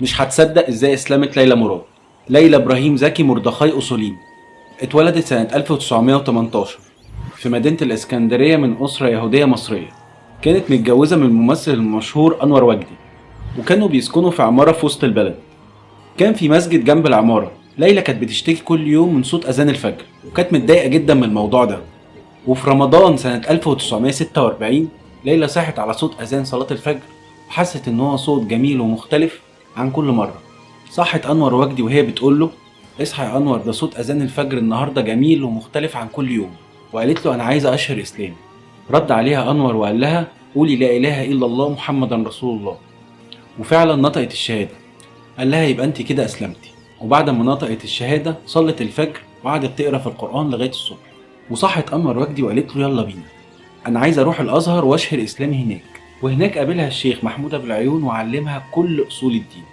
مش هتصدق ازاي اسلمت ليلى مراد. ليلى ابراهيم زكي مردخاي اصولين اتولدت سنة 1918 في مدينة الاسكندرية من أسرة يهودية مصرية. كانت متجوزة من الممثل المشهور أنور وجدي، وكانوا بيسكنوا في عمارة في وسط البلد. كان في مسجد جنب العمارة. ليلى كانت بتشتكي كل يوم من صوت أذان الفجر، وكانت متضايقة جدا من الموضوع ده. وفي رمضان سنة 1946 ليلى صحت على صوت أذان صلاة الفجر، وحست إن هو صوت جميل ومختلف عن كل مرة. صحت أنور وجدي وهي بتقول له: اصحى يا أنور، ده صوت أذان الفجر النهاردة جميل ومختلف عن كل يوم. وقالت له: أنا عايزة أشهر إسلامي. رد عليها أنور وقال لها: قولي لا إله إلا الله محمد رسول الله. وفعلا نطقت الشهادة. قال لها: يبقى أنت كده أسلمتي. وبعد ما نطقت الشهادة صلت الفجر وقعدت تقرا في القرآن لغاية الصبح. وصحت أنور وجدي وقالت له: يلا بينا، أنا عايزة أروح الأزهر وأشهر إسلامي هناك. وهناك قابلها الشيخ محمود أبو العيون وعلمها كل أصول الدين.